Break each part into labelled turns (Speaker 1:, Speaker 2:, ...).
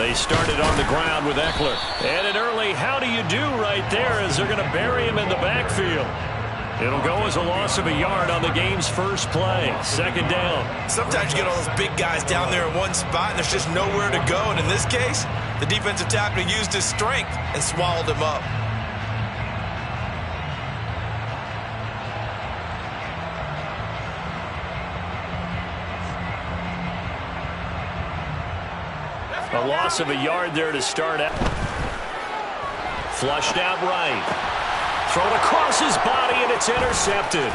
Speaker 1: They started on the ground with Ekeler. And an early how do you do right there as they're going to bury him in the backfield. It'll go as a loss of a yard on the game's first play. Second down.
Speaker 2: Sometimes you get all those big guys down there in one spot, and there's just nowhere to go. And in this case, the defensive tackle used his strength and swallowed him up.
Speaker 1: A loss of a yard there to start out. Flushed out right. Thrown across his body, and it's intercepted.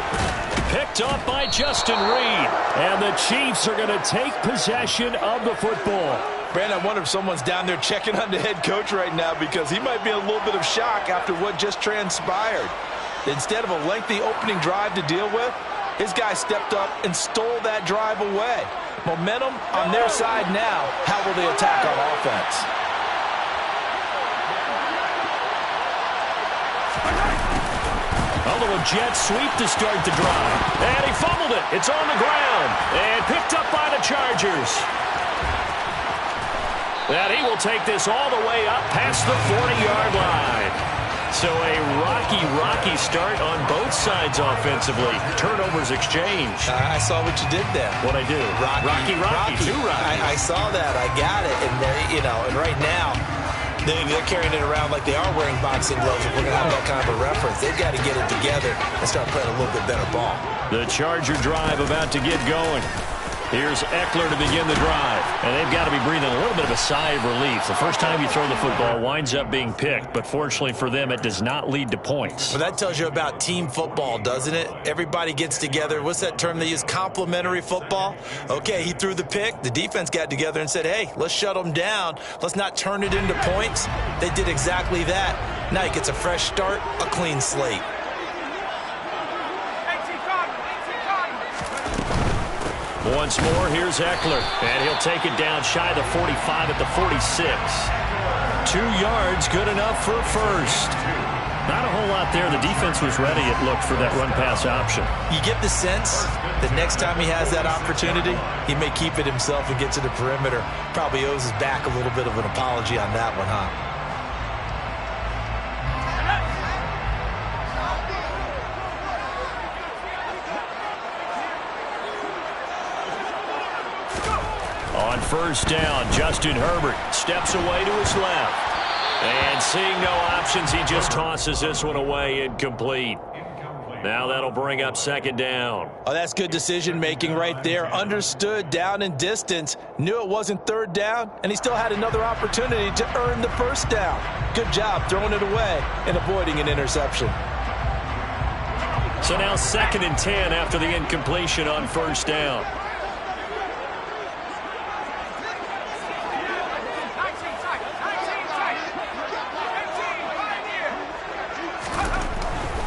Speaker 1: Picked up by Justin Reed. And the Chiefs are going to take possession of the football.
Speaker 2: Brandon, I wonder if someone's down there checking on the head coach right now, because he might be in a little bit of shock after what just transpired. Instead of a lengthy opening drive to deal with, his guy stepped up and stole that drive away. Momentum on their side now. How will they attack on offense?
Speaker 1: A little jet sweep to start the drive. And he fumbled it. It's on the ground. And picked up by the Chargers. And he will take this all the way up past the 40-yard line. So a rocky start on both sides offensively. Turnovers exchanged.
Speaker 2: I saw what you did there.
Speaker 1: What'd I do? Rocky. Too rocky.
Speaker 2: I saw that. I got it. And, and right now, they're carrying it around like they are wearing boxing gloves. If we're going to have that kind of a reference, they've got to get it together and start playing a little bit better ball.
Speaker 1: The Charger drive about to get going. Here's Ekeler to begin the drive. And they've got to be breathing a little bit of a sigh of relief. The first time you throw the football winds up being picked, but fortunately for them, it does not lead to points.
Speaker 2: Well, that tells you about team football, doesn't it? Everybody gets together. What's that term they use? Complementary football? Okay, he threw the pick. The defense got together and said, hey, let's shut them down. Let's not turn it into points. They did exactly that. Now he gets a fresh start, a clean slate.
Speaker 1: Once more, here's Ekeler. And he'll take it down shy of the 45 at the 46. 2 yards, good enough for first. Not a whole lot there. The defense was ready, it looked, for that run-pass option.
Speaker 2: You get the sense that next time he has that opportunity, he may keep it himself and get to the perimeter. Probably owes his back a little bit of an apology on that one, huh?
Speaker 1: On first down, Justin Herbert steps away to his left. And seeing no options, he just tosses this one away, incomplete. Now that'll bring up second down.
Speaker 2: Oh, that's good decision-making right there. Understood down and distance. Knew it wasn't third down, and he still had another opportunity to earn the first down. Good job throwing it away and avoiding an interception.
Speaker 1: So now 2nd and 10 after the incompletion on first down.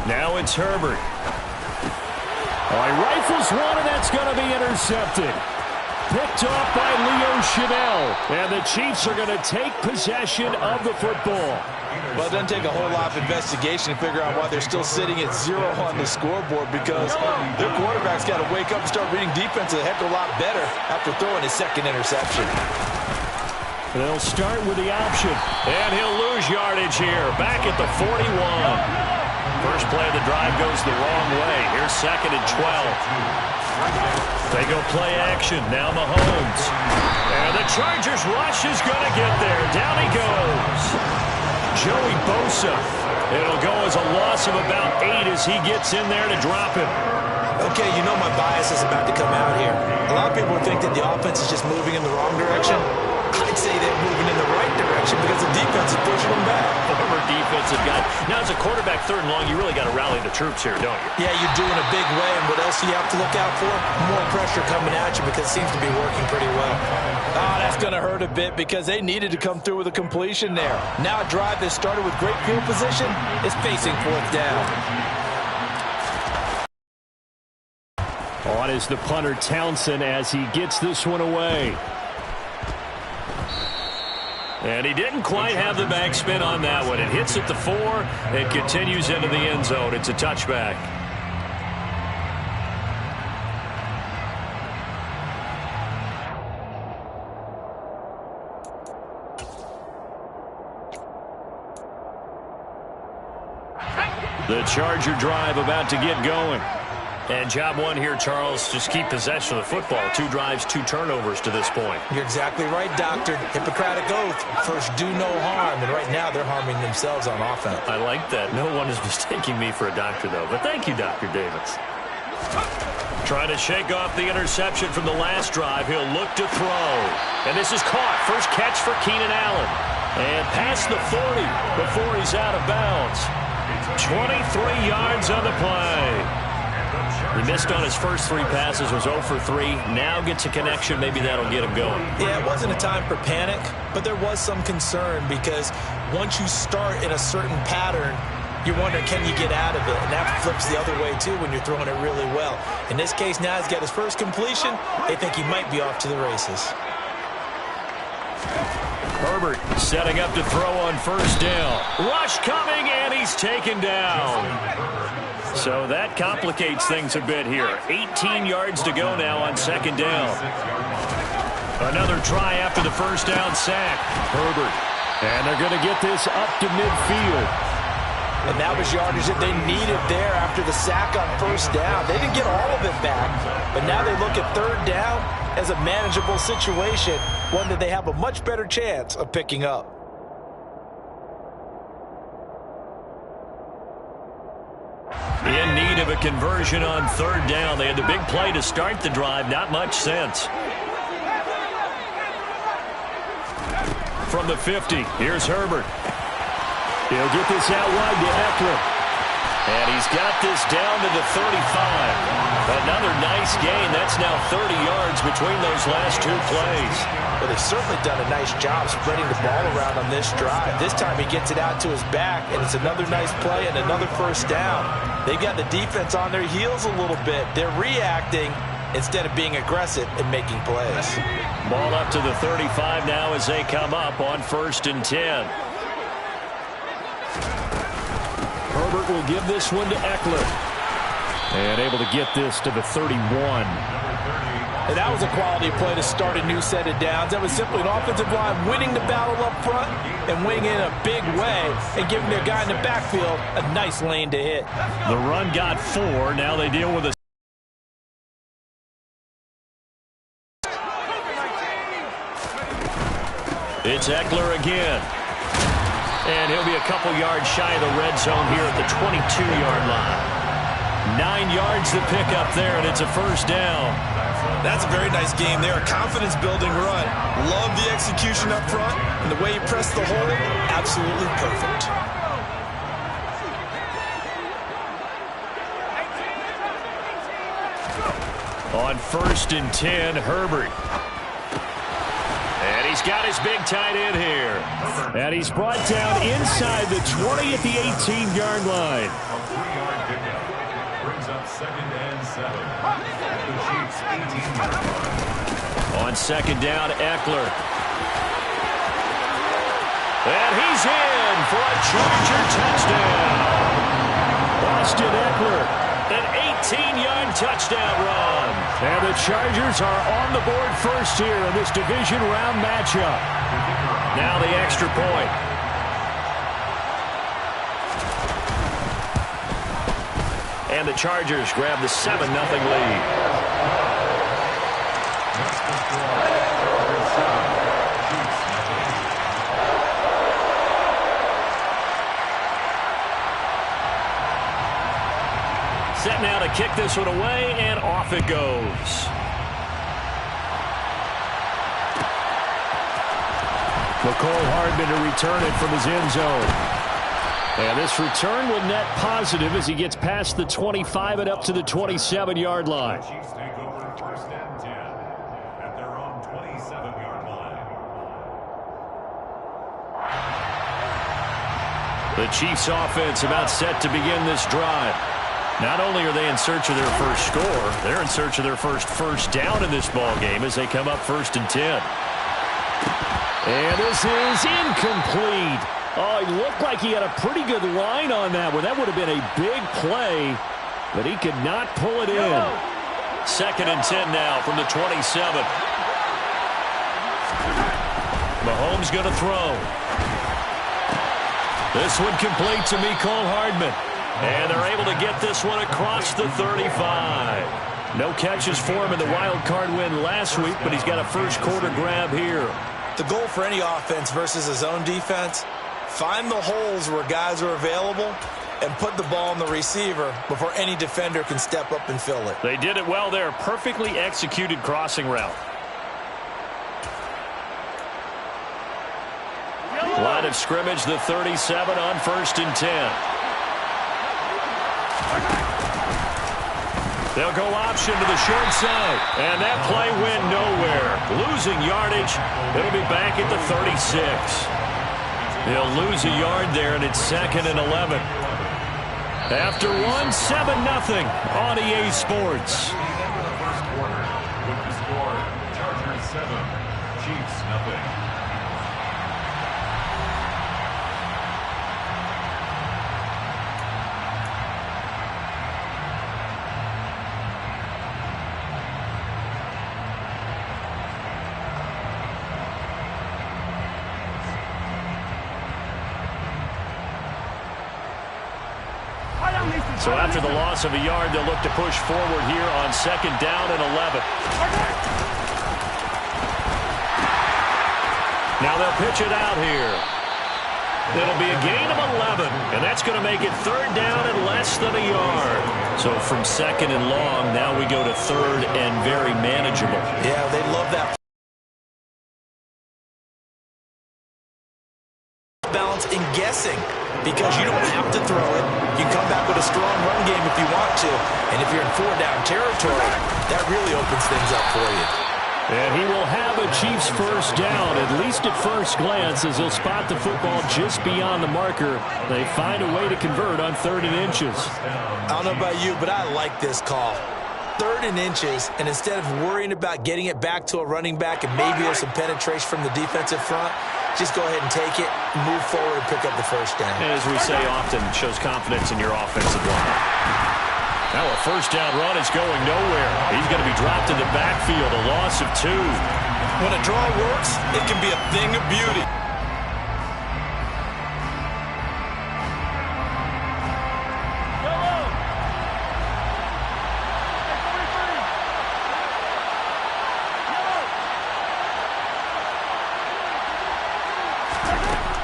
Speaker 1: Now it's Herbert. Oh, he rifles one, and that's going to be intercepted. Picked off by Leo Chanel. And the Chiefs are going to take possession of the football.
Speaker 2: Well, it doesn't take a whole lot of investigation to figure out why they're still sitting at 0 on the scoreboard, because their quarterback's got to wake up and start reading defense a heck of a lot better after throwing his second interception.
Speaker 1: They'll start with the option. And he'll lose yardage here. Back at the 41. First play of the drive goes the wrong way. Here's 2nd and 12. They go play action. Now Mahomes. And the Chargers rush is going to get there. Down he goes. Joey Bosa. It'll go as a loss of about 8 as he gets in there to drop him.
Speaker 2: Okay, you know my bias is about to come out here. A lot of people think that the offense is just moving in the wrong direction. I'd say they're moving in the right direction because the defense is pushing them back.
Speaker 1: Former defensive guy. Now, as a quarterback, 3rd and long, you really got to rally the troops here, don't you?
Speaker 2: Yeah, you're doing a big way, and what else do you have to look out for? More pressure coming at you because it seems to be working pretty well. Oh, that's going to hurt a bit because they needed to come through with a completion there. Now a drive that started with great field position is facing 4th down.
Speaker 1: On is the punter Townsend as he gets this one away. And he didn't quite have the backspin on that one. It hits at the 4 and continues into the end zone. It's a touchback. The Charger drive about to get going. And job one here, Charles, just keep possession of the football. 2 drives, 2 turnovers to this point.
Speaker 2: You're exactly right, Doctor. Hippocratic oath. First, do no harm. And right now, they're harming themselves on offense.
Speaker 1: I like that. No one is mistaking me for a doctor, though. But thank you, Dr. Davis. Trying to shake off the interception from the last drive. He'll look to throw. And this is caught. First catch for Keenan Allen. And past the 40 before he's out of bounds. 23 yards on the play. He missed on his first 3 passes, was 0 for 3. Now gets a connection. Maybe that'll get him going.
Speaker 2: Yeah, it wasn't a time for panic, but there was some concern because once you start in a certain pattern, you wonder, can you get out of it? And that flips the other way, too, when you're throwing it really well. In this case, now he's got his first completion. They think he might be off to the races.
Speaker 1: Herbert setting up to throw on first down. Rush coming, and he's taken down. So that complicates things a bit here. 18 yards to go now on second down. Another try after the first down sack. Herbert. And they're going to get this up to midfield.
Speaker 2: And that was yardage that they needed there after the sack on first down. They didn't get all of it back, but now they look at third down as a manageable situation, one that they have a much better chance of picking up.
Speaker 1: In need of a conversion on third down. They had the big play to start the drive. Not much sense. From the 50, here's Herbert. He'll get this out wide to Eckler. And he's got this down to the 35. Another nice gain. That's now 30 yards between those last 2 plays.
Speaker 2: Well, they've certainly done a nice job spreading the ball around on this drive. This time he gets it out to his back, and it's another nice play and another first down. They've got the defense on their heels a little bit. They're reacting instead of being aggressive and making plays.
Speaker 1: Ball up to the 35 now as they come up on 1st and 10. Herbert will give this one to Eckler. And able to get this to the 31.
Speaker 2: And that was a quality play to start a new set of downs. That was simply an offensive line winning the battle up front and winning in a big way and giving their guy in the backfield a nice lane to hit.
Speaker 1: The run got 4. Now they deal with a It's Eckler again. And he'll be a couple yards shy of the red zone here at the 22-yard line. 9 yards to pick up there, and it's a first down.
Speaker 2: That's a very nice game there. A confidence-building run. Love the execution up front, and the way he pressed the hole, absolutely perfect.
Speaker 1: On 1st and 10, Herbert. And he's got his big tight end here. And he's brought down inside the 20 at the 18-yard line. On 2nd down, Eckler. And he's in for a Charger touchdown. Austin Eckler. An 18-yard touchdown run. And the Chargers are on the board first here in this division round matchup. Now the extra point. And the Chargers grab the 7-0 lead. Set now to kick this one away, and off it goes. Mecole Hardman to return it from his end zone. And this return will net positive as he gets past the 25 and up to the 27-yard line.
Speaker 3: Chiefs take over 1st and 10 at their own 27-yard line.
Speaker 1: The Chiefs offense about set to begin this drive. Not only are they in search of their first score, they're in search of their first down in this ball game as they come up 1st and 10. And this is incomplete. Oh, he looked like he had a pretty good line on that one. That would have been a big play, but he could not pull it in. 2nd and 10 now from the 27. Mahomes going to throw. This one complete to Mecole Hardman. And they're able to get this one across the 35. No catches for him in the wild card win last week, but he's got a first quarter grab here.
Speaker 2: The goal for any offense versus his own defense, find the holes where guys are available and put the ball on the receiver before any defender can step up and fill it.
Speaker 1: They did it well there. Perfectly executed crossing route. Line of scrimmage, the 37 on 1st and 10. They'll go option to the short side. And that play went nowhere. Losing yardage. It'll be back at the 36. They'll lose a yard there, and it's 2nd and 11. After one, 7-0 on EA Sports.
Speaker 3: First quarter with the score Chargers 7, Chiefs 0.
Speaker 1: So after the loss of a yard, they'll look to push forward here on 2nd down and 11. Now they'll pitch it out here. It'll be a gain of 11, and that's going to make it 3rd down and less than a yard. So from 2nd and long, now we go to 3rd and very manageable.
Speaker 2: Yeah, they love that balance in guessing, because you don't have to throw it. You can come back with a strong run game if you want to. And if you're in 4-down territory, that really opens things up for you.
Speaker 1: And he will have a Chiefs first down, at least at first glance, as he'll spot the football just beyond the marker. They find a way to convert on 3rd and inches.
Speaker 2: I don't know about you, but I like this call. 3rd and inches, and instead of worrying about getting it back to a running back and maybe there's some penetration from the defensive front, just go ahead and take it, move forward, and pick up the first down.
Speaker 1: And as we say often, it shows confidence in your offensive line. Now a first down run is going nowhere. He's going to be dropped in the backfield, a loss of 2.
Speaker 2: When a draw works, it can be a thing of beauty.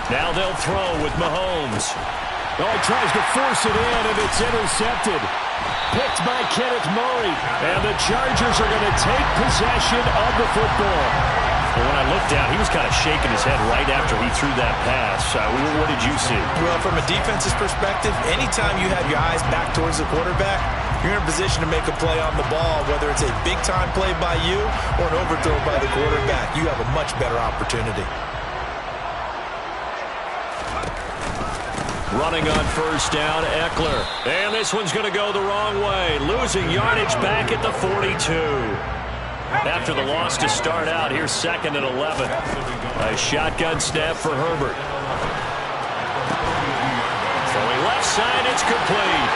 Speaker 1: Now they'll throw with Mahomes. Oh, he tries to force it in, and it's intercepted. Picked by Kenneth Murray. And the Chargers are going to take possession of the football. And when I looked down, he was kind of shaking his head right after he threw that pass. What did you see?
Speaker 2: Well, from a defense's perspective, anytime you have your eyes back towards the quarterback, you're in a position to make a play on the ball, whether it's a big-time play by you or an overthrow by the quarterback. You have a much better opportunity.
Speaker 1: Running on first down, Eckler. And this one's going to go the wrong way. Losing yardage back at the 42. After the loss to start out, here's 2nd and 11. A shotgun snap for Herbert. Throwing left side, it's complete.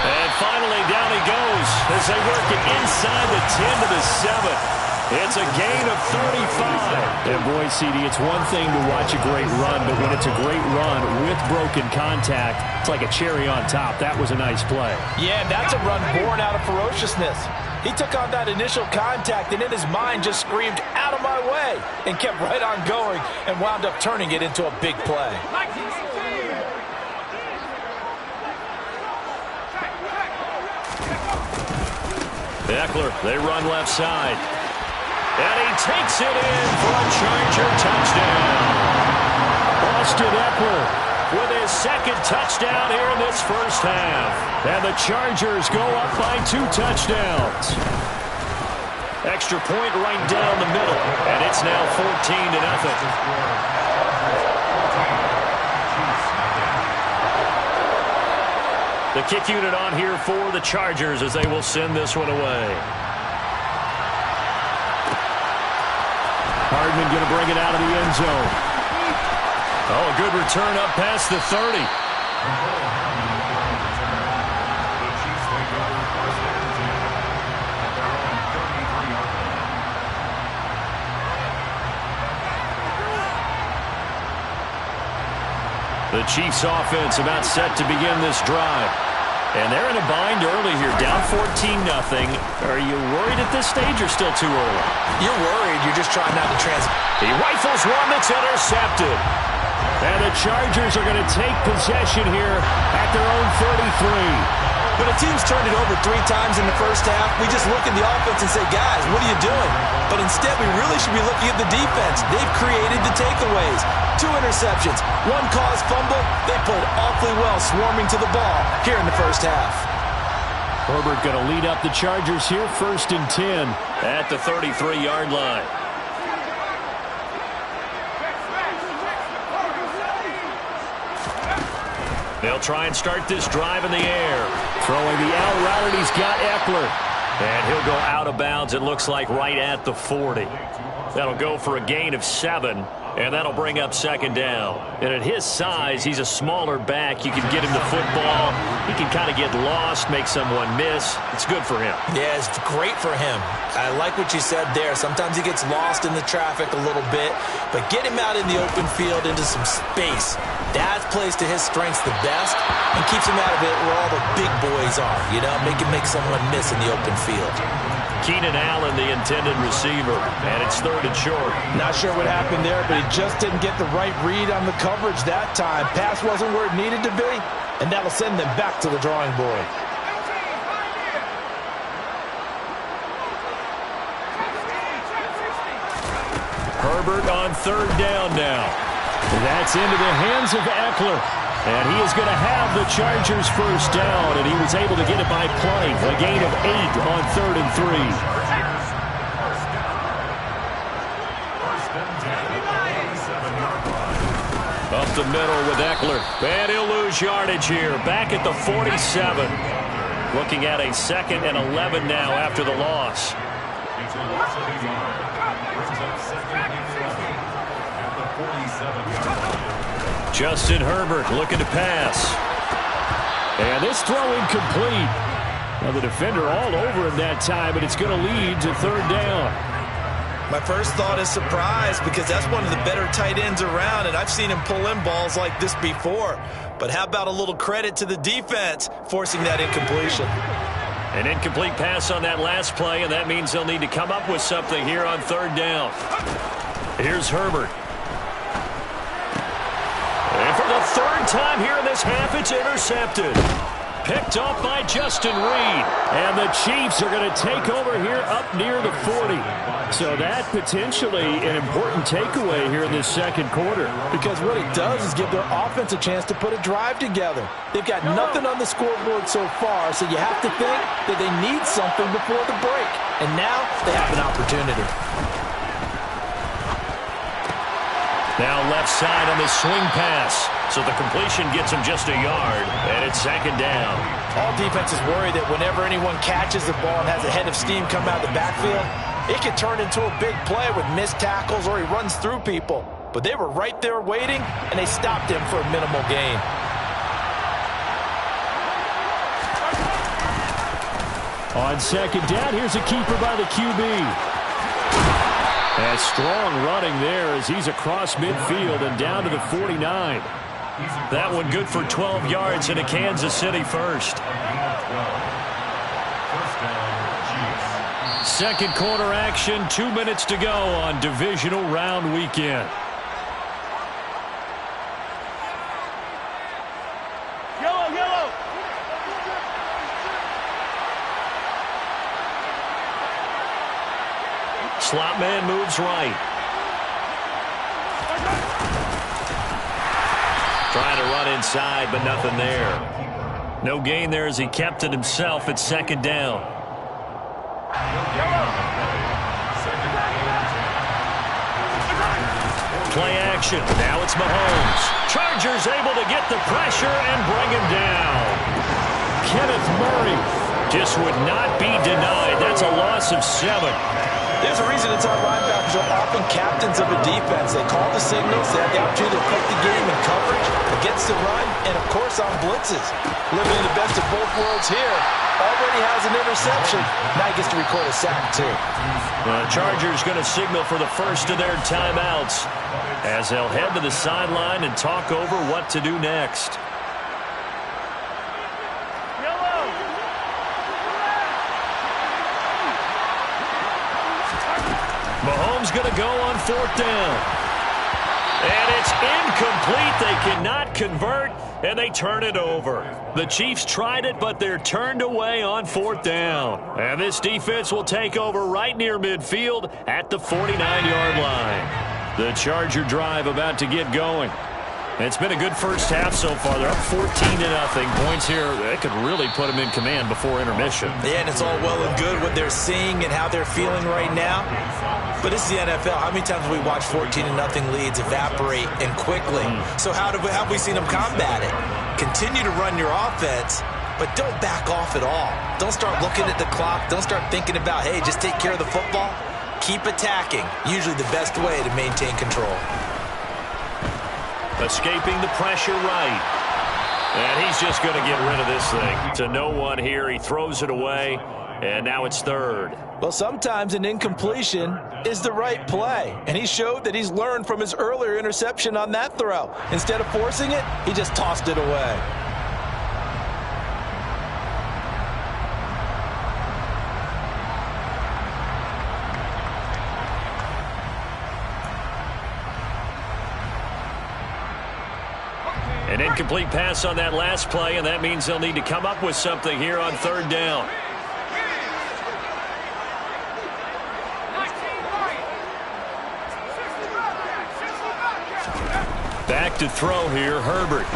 Speaker 1: And finally, down he goes as they work it inside the 10 to the 7. It's a gain of 35. And boy, CD, it's one thing to watch a great run, but when it's a great run with broken contact, it's like a cherry on top. That was a nice play.
Speaker 2: Yeah, that's a run born out of ferociousness. He took on that initial contact and in his mind just screamed, "Out of my way," and kept right on going and wound up turning it into a big play.
Speaker 1: Eckler, they run left side. And he takes it in for a Charger touchdown. Austin Eckler with his 2nd touchdown here in this first half. And the Chargers go up by 2 touchdowns. Extra point right down the middle. And it's now 14-0. The kick unit on here for the Chargers as they will send this one away. Hardman going to bring it out of the end zone. Oh, a good return up past the 30. The Chiefs offense about set to begin this drive. And they're in a bind early here, down 14-0. Are you worried at this stage or still too early?
Speaker 2: You're worried. You're just trying not to
Speaker 1: He rifles one that's intercepted. And the Chargers are going to take possession here at their own 33.
Speaker 2: When a team's turned it over 3 times in the first half, we just look at the offense and say, guys, what are you doing? But instead, we really should be looking at the defense. They've created the takeaways. 2 interceptions, 1 caused fumble. They played awfully well swarming to the ball here in the first half.
Speaker 1: Herbert going to lead up the Chargers here, 1st and 10 at the 33-yard line. They'll try and start this drive in the air. Throwing the out route, and he's got Eckler. And he'll go out of bounds, it looks like, right at the 40. That'll go for a gain of 7, and that'll bring up 2nd down. And at his size, he's a smaller back. You can get him the football. He can kind of get lost, make someone miss. It's good for him.
Speaker 2: Yeah, it's great for him. I like what you said there. Sometimes he gets lost in the traffic a little bit, but get him out in the open field into some space. That plays to his strengths the best and keeps him out of it where all the big boys are, you know, make someone miss in the open field.
Speaker 1: Keenan Allen, the intended receiver, and it's 3rd and short.
Speaker 2: Not sure what happened there, but he just didn't get the right read on the coverage that time. Pass wasn't where it needed to be, and that'll send them back to the drawing board.
Speaker 1: Herbert on 3rd down now. That's into the hands of Eckler. And he is going to have the Chargers 1st down, and he was able to get it by play. A gain of 8 on 3rd and 3. Up the middle with Eckler. And he'll lose yardage here. Back at the 47. Looking at a 2nd and 11 now after the loss. Justin Herbert looking to pass. And this throw incomplete. Now the defender all over him that time, but it's going to lead to 3rd down.
Speaker 2: My first thought is surprise, because that's one of the better tight ends around, and I've seen him pull in balls like this before. But how about a little credit to the defense forcing that incompletion?
Speaker 1: An incomplete pass on that last play, and that means they'll need to come up with something here on 3rd down. Here's Herbert. And for the 3rd time here in this half, it's intercepted. Picked off by Justin Reed. And the Chiefs are going to take over here up near the 40. So that potentially an important takeaway here in this 2nd quarter.
Speaker 2: Because what it does is give their offense a chance to put a drive together. They've got nothing on the scoreboard so far, so you have to think that they need something before the break. And now they have an opportunity.
Speaker 1: Now left side on the swing pass. So the completion gets him just a yard, and it's 2nd down.
Speaker 2: All defenses worry that whenever anyone catches the ball and has a head of steam come out of the backfield, it can turn into a big play with missed tackles or he runs through people. But they were right there waiting, and they stopped him for a minimal gain.
Speaker 1: On 2nd down, here's a keeper by the QB. And strong running there as he's across midfield and down to the 49. That one good for 12 yards and a Kansas City 1st. 2nd quarter action, 2 minutes to go on divisional round weekend. Slot man moves right. Trying to run inside, but nothing there. No gain there as he kept it himself at 2nd down. Play action. Now it's Mahomes. Chargers able to get the pressure and bring him down. Kenneth Murray just would not be denied. That's a loss of 7.
Speaker 2: There's a reason inside linebackers are often captains of a defense. They call the signals. They have the opportunity to affect the game in coverage, against the run, and of course, on blitzes. Living in the best of both worlds here. Already has an interception. Now he gets to record a sack, too.
Speaker 1: The Chargers going to signal for the first of their timeouts as they'll head to the sideline and talk over what to do next. Mahomes going to go on 4th down. And it's incomplete. They cannot convert, and they turn it over. The Chiefs tried it, but they're turned away on 4th down. And this defense will take over right near midfield at the 49-yard line. The Charger drive about to get going. It's been a good first half so far. They're up 14-0. Points here, they could really put them in command before intermission.
Speaker 2: Yeah, and it's all well and good what they're seeing and how they're feeling right now. But this is the NFL. How many times have we watched 14-0 leads evaporate and quickly? So how have we seen them combat it? Continue to run your offense, but don't back off at all. Don't start looking at the clock. Don't start thinking about, hey, just take care of the football. Keep attacking. Usually the best way to maintain control.
Speaker 1: Escaping the pressure right. And he's just going to get rid of this thing. To no one here. He throws it away. And now it's 3rd.
Speaker 2: Well, sometimes an incompletion is the right play. And he showed that he's learned from his earlier interception on that throw. Instead of forcing it, he just tossed it away.
Speaker 1: An incomplete pass on that last play, and that means they'll need to come up with something here on 3rd down. Back to throw here, Herbert.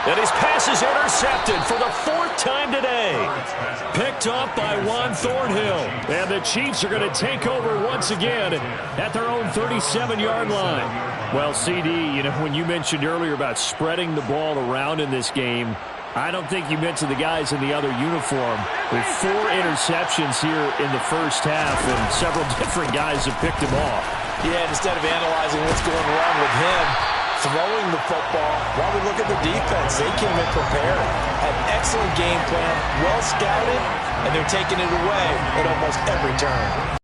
Speaker 1: And his pass is intercepted for the 4th time today. Picked off by Juan Thornhill. And the Chiefs are going to take over once again at their own 37-yard line. Well, CD, you know, when you mentioned earlier about spreading the ball around in this game, I don't think you mentioned the guys in the other uniform. With 4 interceptions here in the first half, and several different guys have picked him off.
Speaker 2: Yeah, instead of analyzing what's going wrong with him, throwing the football, while we look at the defense, they came in prepared. Had an excellent game plan, well scouted, and they're taking it away at almost every turn.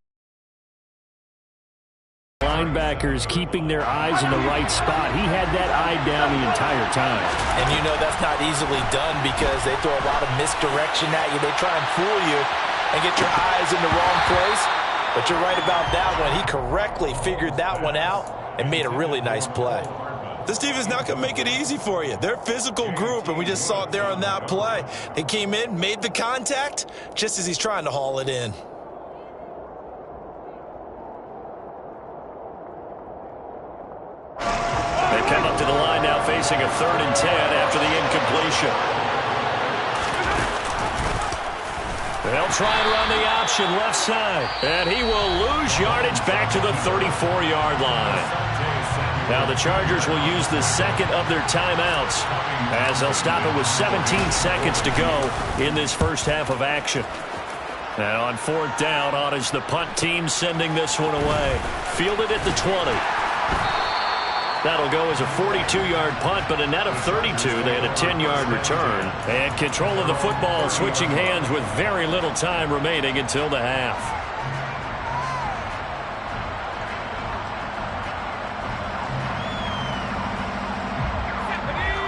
Speaker 1: Linebackers keeping their eyes in the right spot. He had that eye down the entire time.
Speaker 2: And you know that's not easily done because they throw a lot of misdirection at you. They try and fool you and get your eyes in the wrong place. But you're right about that one. He correctly figured that one out and made a really nice play. This team is not going to make it easy for you. They're a physical group, and we just saw it there on that play. They came in, made the contact, just as he's trying to haul it in.
Speaker 1: They come up to the line now facing a 3rd and 10 after the incompletion. They'll try and run the option left side. And he will lose yardage back to the 34-yard line. Now the Chargers will use the 2nd of their timeouts as they'll stop it with 17 seconds to go in this first half of action. Now on 4th down, on is the punt team sending this one away. Fielded at the 20. That'll go as a 42-yard punt, but a net of 32. They had a 10-yard return. And control of the football switching hands with very little time remaining until the half.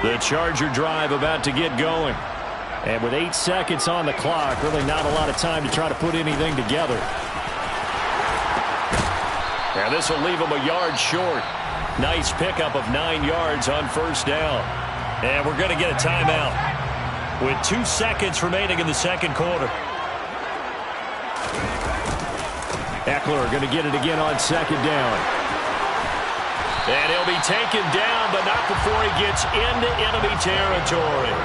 Speaker 1: The Charger drive about to get going. And with 8 seconds on the clock, really not a lot of time to try to put anything together. And this will leave them a yard short. Nice pickup of 9 yards on 1st down. And we're going to get a timeout with 2 seconds remaining in the 2nd quarter. Eckler going to get it again on 2nd down. And he'll be taken down, but not before he gets into enemy territory.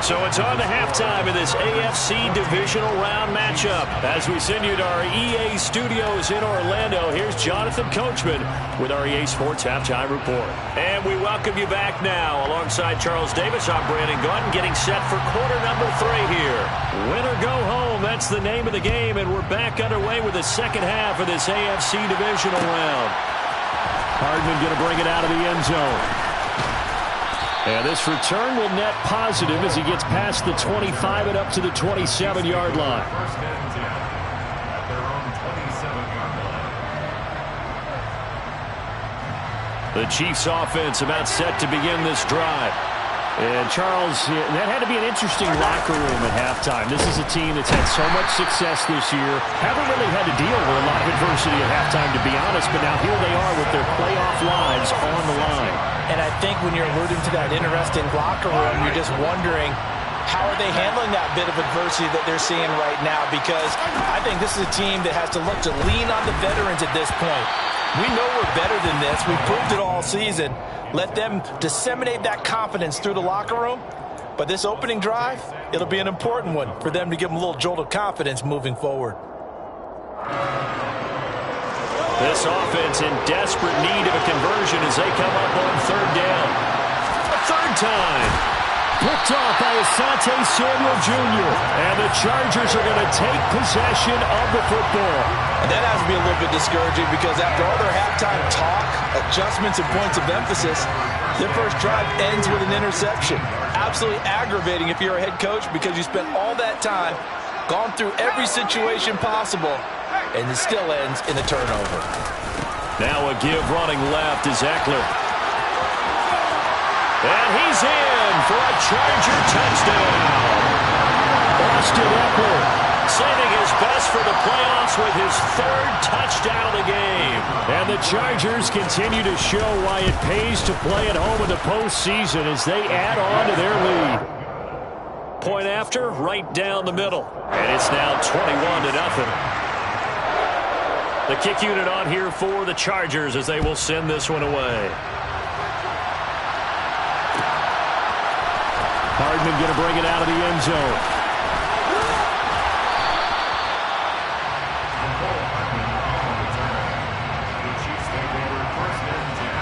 Speaker 1: So it's on to halftime of this AFC Divisional Round matchup. As we send you to our EA studios in Orlando, here's Jonathan Coachman with our EA Sports Halftime Report. And we welcome you back now. Alongside Charles Davis, I'm Brandon Gaudin, getting set for quarter number 3 here. Win or go home, that's the name of the game, and we're back underway with the second half of this AFC Divisional Round. Hardman going to bring it out of the end zone. And this return will net positive as he gets past the 25 and up to the 27-yard line.
Speaker 3: First and 10 at their own 27-yard line.
Speaker 1: The Chiefs offense about set to begin this drive. And Charles, that had to be an interesting locker room at halftime. This is a team that's had so much success this year. Haven't really had to deal with a lot of adversity at halftime, to be honest. But now here they are with their playoff lives on the line.
Speaker 2: And I think when you're alluding to that interesting locker room, you're just wondering, how are they handling that bit of adversity that they're seeing right now? Because I think this is a team that has to look to lean on the veterans at this point. We know we're better than this. We've proved it all season. Let them disseminate that confidence through the locker room. But this opening drive, it'll be an important one for them to give them a little jolt of confidence moving forward.
Speaker 1: This offense in desperate need of a conversion as they come up on third down. A third time. Picked off by Asante Samuel Jr. And the Chargers are going to take possession of the football.
Speaker 2: And that has to be a little bit discouraging because after all their halftime talk, adjustments, and points of emphasis, their first drive ends with an interception. Absolutely aggravating if you're a head coach because you spent all that time, gone through every situation possible, and it still ends in a turnover.
Speaker 1: Now a give running left is Eckler. And he's in for a Charger touchdown. Austin Eckler saving his best for the playoffs with his third touchdown of the game. And the Chargers continue to show why it pays to play at home in the postseason as they add on to their lead. Point after, right down the middle. And it's now 21-0. The kick unit on here for the Chargers as they will send this one away. Hardman going to bring it out of the end zone.
Speaker 3: The Chiefs take over first and 10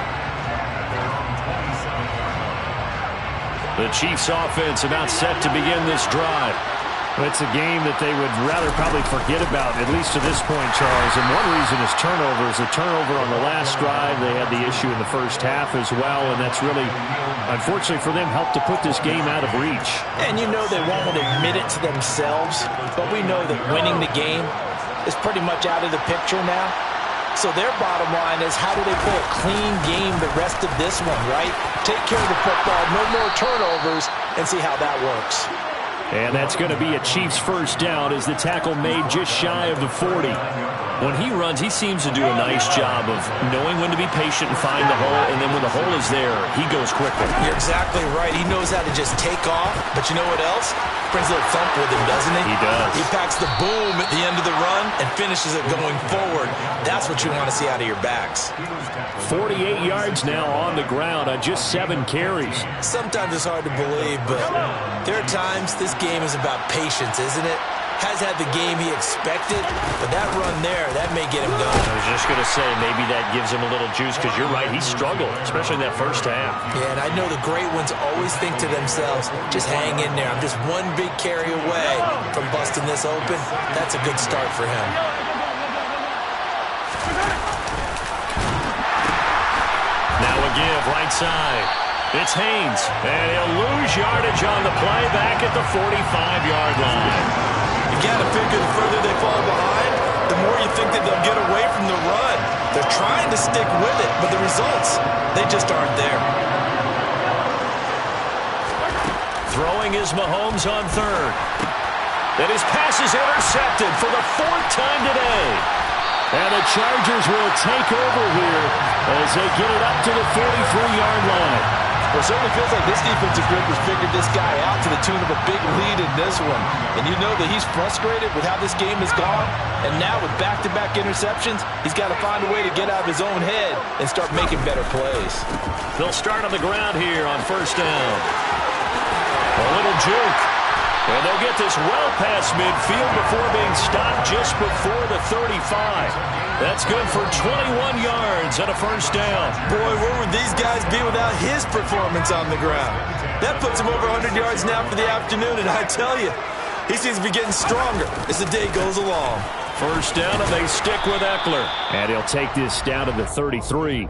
Speaker 3: at their own 27-yard line.
Speaker 1: The Chiefs offense about set to begin this drive. It's a game that they would rather probably forget about, at least to this point, Charles. And one reason is turnovers. A turnover on the last drive. They had the issue in the first half as well, and that's really, unfortunately for them, helped to put this game out of reach.
Speaker 2: And you know they won't admit it to themselves, but we know that winning the game is pretty much out of the picture now. So their bottom line is, how do they play a clean game the rest of this one, right? Take care of the football, no more turnovers, and see how that works.
Speaker 1: And that's going to be a Chiefs first down as the tackle made just shy of the 40. When he runs, he seems to do a nice job of knowing when to be patient and find the hole, and then when the hole is there, he goes quickly.
Speaker 2: You're exactly right. He knows how to just take off, but you know what else? Brings a little thump with him, doesn't he?
Speaker 1: He does.
Speaker 2: He packs the boom at the end of the run and finishes it going forward. That's what you want to see out of your backs.
Speaker 1: 48 yards now on the ground on just 7 carries.
Speaker 2: Sometimes it's hard to believe, but there are times this game is about patience, isn't it? Has had the game he expected, but that run there, that may get him going.
Speaker 1: I was just going to say, maybe that gives him a little juice, because you're right, he struggled, especially in that first half.
Speaker 2: Yeah, and I know the great ones always think to themselves, just hang in there. I'm just one big carry away from busting this open. That's a good start for him.
Speaker 1: Now a give, right side. It's Haynes, and he'll lose yardage on the play back at the 45-yard line.
Speaker 2: You got to figure the further they fall behind, the more you think that they'll get away from the run. They're trying to stick with it, but the results, they just aren't there.
Speaker 1: Throwing is Mahomes on third. And his pass is intercepted for the 4th time today. And the Chargers will take over here as they get it up to the 43-yard line.
Speaker 2: Well, it certainly feels like this defensive group has figured this guy out to the tune of a big lead in this one. And you know that he's frustrated with how this game has gone. And now with back-to-back interceptions, he's got to find a way to get out of his own head and start making better plays.
Speaker 1: They'll start on the ground here on first down. A little juke. And they'll get this well past midfield before being stopped just before the 35. That's good for 21 yards and a first down.
Speaker 2: Boy, where would these guys be without his performance on the ground? That puts him over 100 yards now for the afternoon, and I tell you, he seems to be getting stronger as the day goes along.
Speaker 1: First down, and they stick with Eckler. And he'll take this down to the 33.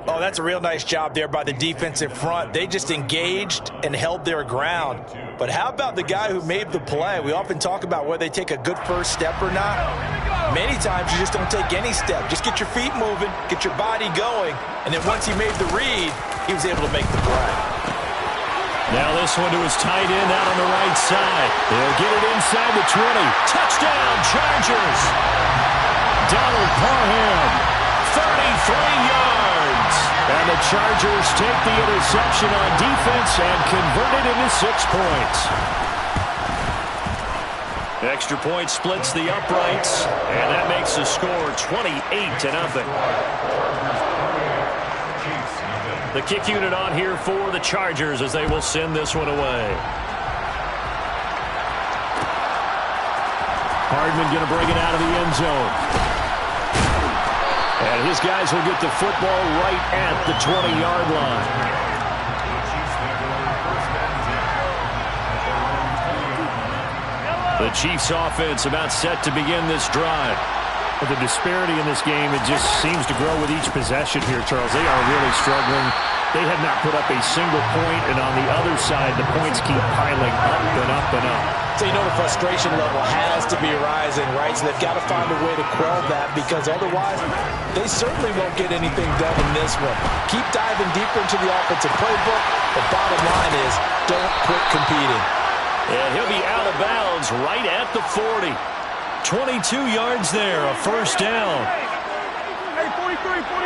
Speaker 2: Oh, that's a real nice job there by the defensive front. They just engaged and held their ground. But how about the guy who made the play? We often talk about whether they take a good first step or not. Many times you just don't take any step. Just get your feet moving, get your body going, and then once he made the read, he was able to make the play.
Speaker 1: Now this one to his tight end out on the right side. He'll get it inside the 20. Touchdown, Chargers! Donald Parham, 33 yards. And the Chargers take the interception on defense and convert it into 6 points. Extra point splits the uprights, and that makes the score 28-0. The kick unit on here for the Chargers as they will send this one away. Hardman going to bring it out of the end zone. And his guys will get the football right at the 20-yard line. The Chiefs offense about set to begin this drive.
Speaker 4: But the disparity in this game, it just seems to grow with each possession here, Charles. They are really struggling. They have not put up a single point, and on the other side, the points keep piling up and up and up.
Speaker 2: So you know the frustration level has to be rising, right? So they've got to find a way to quell that, because otherwise they certainly won't get anything done in this one. Keep diving deeper into the offensive playbook. The bottom line is don't quit competing.
Speaker 1: And he'll be out of bounds right at the 40. 22 yards there, a first down.
Speaker 5: Hey, 43, 15.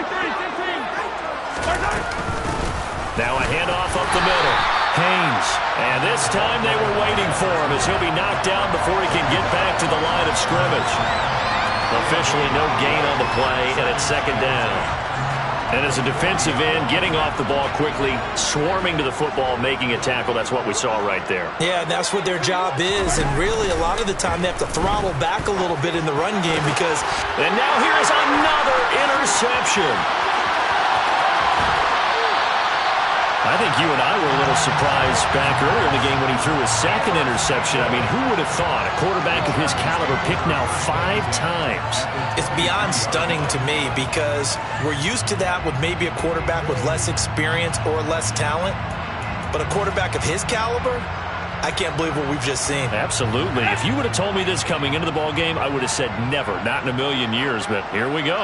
Speaker 1: Now a handoff up the middle. Haynes. And this time they were waiting for him as he'll be knocked down before he can get back to the line of scrimmage. Officially no gain on the play, and it's second down. And as a defensive end, getting off the ball quickly, swarming to the football, making a tackle, that's what we saw right there.
Speaker 2: Yeah, and that's what their job is. And really, a lot of the time, they have to throttle back a little bit in the run game because...
Speaker 1: And now here is another interception. I think you and I were a little surprised back earlier in the game when he threw his second interception. I mean, who would have thought a quarterback of his caliber picked now 5 times?
Speaker 2: It's beyond stunning to me because we're used to that with maybe a quarterback with less experience or less talent. But a quarterback of his caliber, I can't believe what we've just seen.
Speaker 1: Absolutely. If you would have told me this coming into the ball game, I would have said never, not in a million years. But here we go.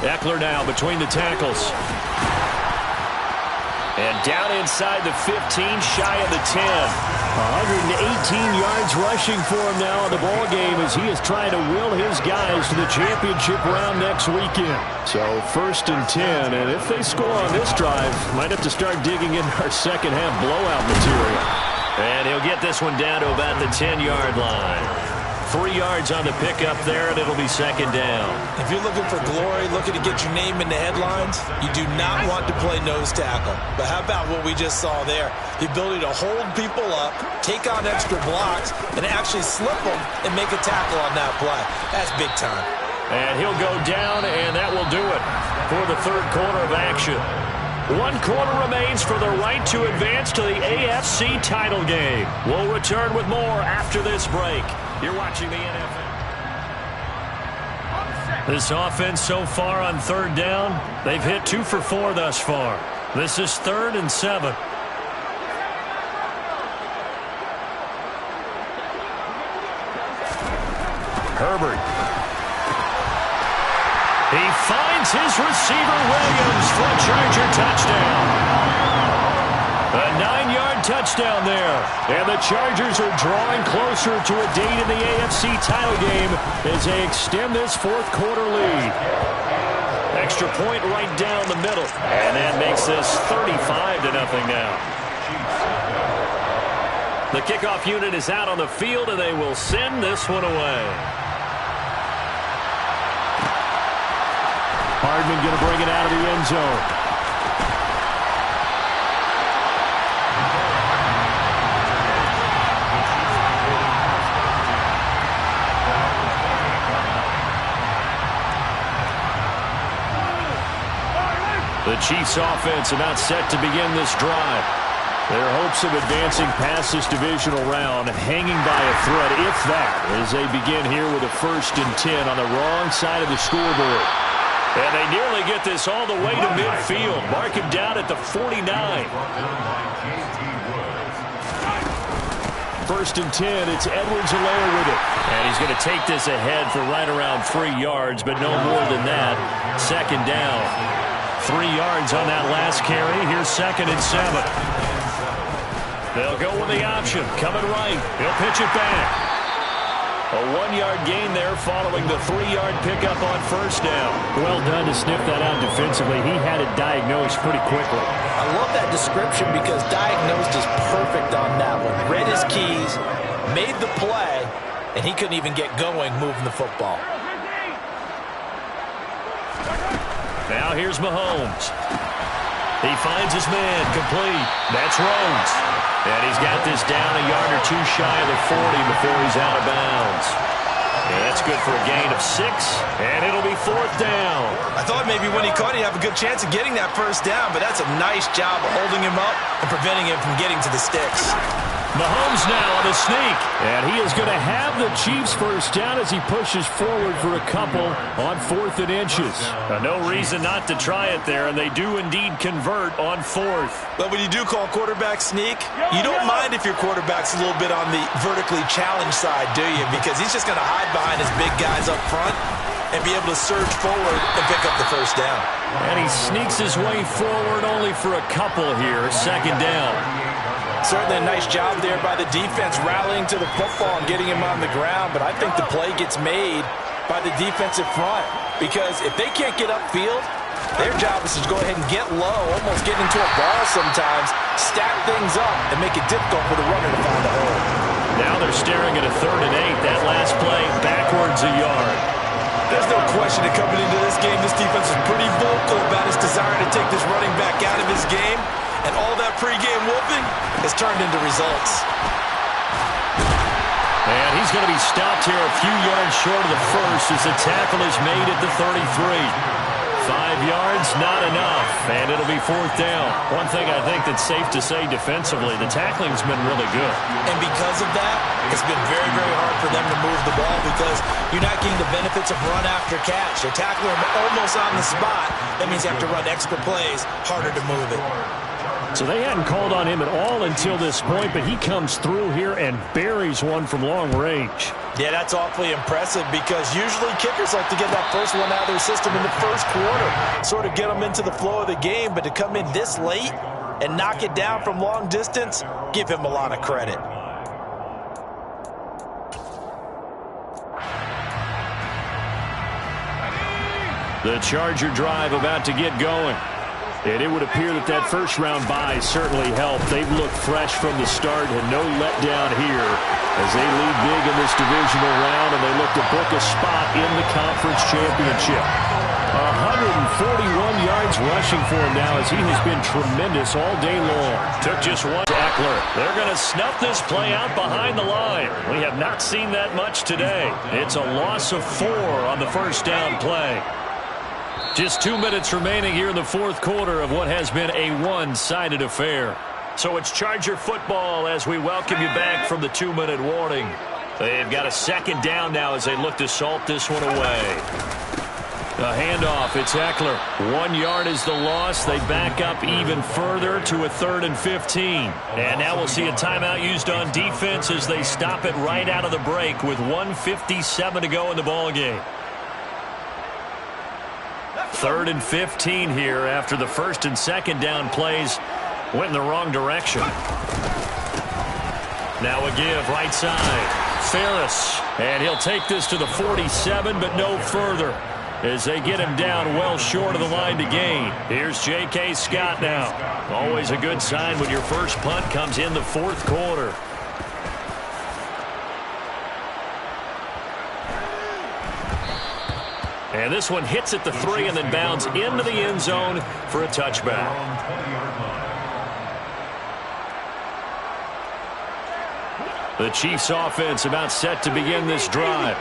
Speaker 1: Eckler now between the tackles. And down inside the 15, shy of the 10. 118 yards rushing for him now in the ball game as he is trying to will his guys to the championship round next weekend. So 1st and 10, and if they score on this drive, might have to start digging in our second half blowout material. And he'll get this one down to about the 10-yard line. 3 yards on the pickup there, and it'll be second down.
Speaker 2: If you're looking for glory, looking to get your name in the headlines, you do not want to play nose tackle. But how about what we just saw there? The ability to hold people up, take on extra blocks, and actually slip them and make a tackle on that play. That's big time.
Speaker 1: And he'll go down, and that will do it for the third quarter of action. 1 quarter remains for the right to advance to the AFC title game. We'll return with more after this break. You're watching the NFL. This offense so far on third down, they've hit 2 for 4 thus far. This is 3rd and 7. Herbert. He finds his receiver, Williams, for a Charger touchdown. A 9-yard touchdown there. And the Chargers are drawing closer to a date in the AFC title game as they extend this 4th quarter lead. Extra point right down the middle. And that makes this 35-0 now. The kickoff unit is out on the field, and they will send this one away. Hardman going to bring it out of the end zone. The Chiefs offense about set to begin this drive. Their hopes of advancing past this divisional round hanging by a thread, if that, as they begin here with a 1st and 10 on the wrong side of the scoreboard. And they nearly get this all the way to midfield. Mark him down at the 49. First and 10, it's Edwards-Helaire with it. And he's going to take this ahead for right around 3 yards, but no more than that. Second down. 3 yards on that last carry. Here's second and 7. They'll go with the option. Coming right. He'll pitch it back. A 1-yard gain there following the 3-yard pickup on first down.
Speaker 4: Well done to sniff that out defensively. He had it diagnosed pretty quickly.
Speaker 2: I love that description because diagnosed is perfect on that one. Read his keys, made the play, and he couldn't even get going moving the football.
Speaker 1: Now here's Mahomes. He finds his man, complete. That's Rhodes. And he's got this down a yard or two shy of the 40 before he's out of bounds. And that's good for a gain of 6, and it'll be fourth down. I thought maybe when he caught, he'd have a good chance of getting that first down, but that's a nice job of holding him up and preventing him from getting to the sticks. Mahomes now on the sneak.
Speaker 4: And he is going to have the Chiefs first down as he pushes forward for a couple on 4th and inches.
Speaker 1: No reason not to try it there, and they do indeed convert on 4th.
Speaker 2: But when you do call quarterback sneak, you don't mind if your quarterback's a little bit on the vertically challenged side, do you? Because he's just going to hide behind his big guys up front and be able to surge forward and pick up the first down.
Speaker 1: And he sneaks his way forward only for a couple here. Second down.
Speaker 2: Certainly a nice job there by the defense rallying to the football and getting him on the ground, but I think the play gets made by the defensive front because if they can't get upfield, their job is to go ahead and get low, almost get into a ball sometimes, stack things up, and make it difficult for the runner to find a hole.
Speaker 1: Now they're staring at a 3rd and 8. That last play backwards a yard.
Speaker 2: There's no question that coming into this game, this defense is pretty vocal about its desire to take this running back out of his game. And all that pregame whooping has turned into results.
Speaker 1: And he's going to be stopped here a few yards short of the first as the tackle is made at the 33. 5 yards, not enough, and it'll be fourth down. One thing I think that's safe to say defensively, the tackling's been really good.
Speaker 2: And because of that, it's been very, very hard for them to move the ball because you're not getting the benefits of run after catch. They're tackling him almost on the spot. That means you have to run extra plays, harder to move it.
Speaker 4: So they hadn't called on him at all until this point, but he comes through here and buries one from long range.
Speaker 2: Yeah, that's awfully impressive because usually kickers like to get that first one out of their system in the first quarter, sort of get them into the flow of the game, but to come in this late and knock it down from long distance, give him a lot of credit.
Speaker 1: The Charger drive about to get going.
Speaker 4: And it would appear that that first-round bye certainly helped. They've looked fresh from the start and no letdown here as they lead big in this divisional round, and they look to book a spot in the conference championship. 141 yards rushing for him now as he has been tremendous all day long.
Speaker 1: Took just one. Eckler. They're going to snuff this play out behind the line. We have not seen that much today. It's a loss of 4 on the first down play. Just 2 minutes remaining here in the fourth quarter of what has been a one-sided affair. So it's Charger football as we welcome you back from the 2-minute warning. They've got a second down now as they look to salt this one away. A handoff, it's Eckler. 1 yard is the loss. They back up even further to a 3rd and 15. And now we'll see a timeout used on defense as they stop it right out of the break with 1:57 to go in the ballgame. 3rd and 15 here after the first and second down plays went in the wrong direction. Now a give right side. Ferris. And he'll take this to the 47, but no further as they get him down well short of the line to gain. Here's J.K. Scott now. Always a good sign when your first punt comes in the fourth quarter. And this one hits at the 3 and then bounds into the end zone for a touchback. The Chiefs offense about set to begin this drive.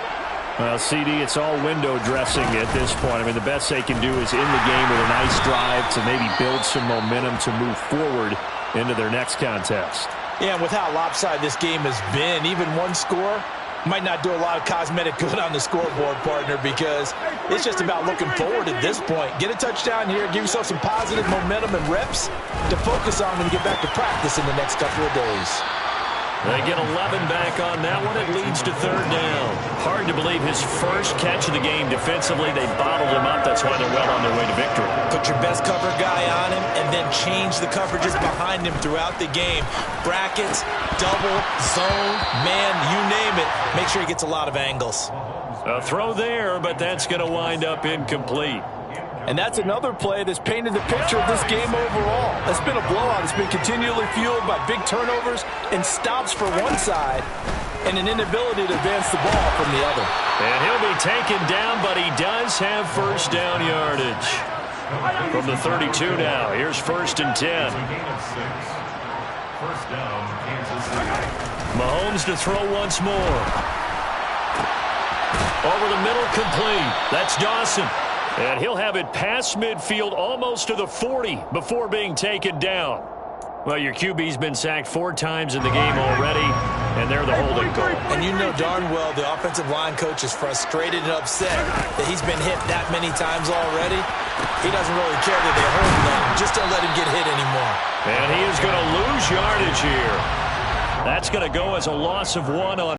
Speaker 4: Well, CD, it's all window dressing at this point. I mean, the best they can do is in the game with a nice drive to maybe build some momentum to move forward into their next contest.
Speaker 2: Yeah, and with how lopsided this game has been, even one score Might not do a lot of cosmetic good on the scoreboard, partner, because it's just about looking forward at this point. Get a touchdown here, give yourself some positive momentum and reps to focus on when you get back to practice in the next couple of days.
Speaker 1: They get 11 back on that one. It leads to third down. Hard to believe his first catch of the game defensively. They bottled him up. That's why they're well on their way to victory.
Speaker 2: Put your best cover guy on him and then change the coverages behind him throughout the game. Brackets, double, zone, man, you name it. Make sure he gets a lot of angles.
Speaker 1: A throw there, but that's going to wind up incomplete.
Speaker 2: And that's another play that's painted the picture of this game overall. It's been a blowout. It's been continually fueled by big turnovers and stops for one side and an inability to advance the ball from the other.
Speaker 1: And he'll be taken down, but he does have first down yardage. From the 32 now, here's 1st and 10.
Speaker 3: First down, Kansas City.
Speaker 1: Mahomes to throw once more. Over the middle, complete. That's Dawson. And he'll have it past midfield almost to the 40 before being taken down. Well, your QB's been sacked 4 times in the game already, and they're the holding call.
Speaker 2: And you know darn well the offensive line coach is frustrated and upset that he's been hit that many times already. He doesn't really care that they hold him. Just don't let him get hit anymore.
Speaker 1: And he is going to lose yardage here. That's going to go as a loss of 1 on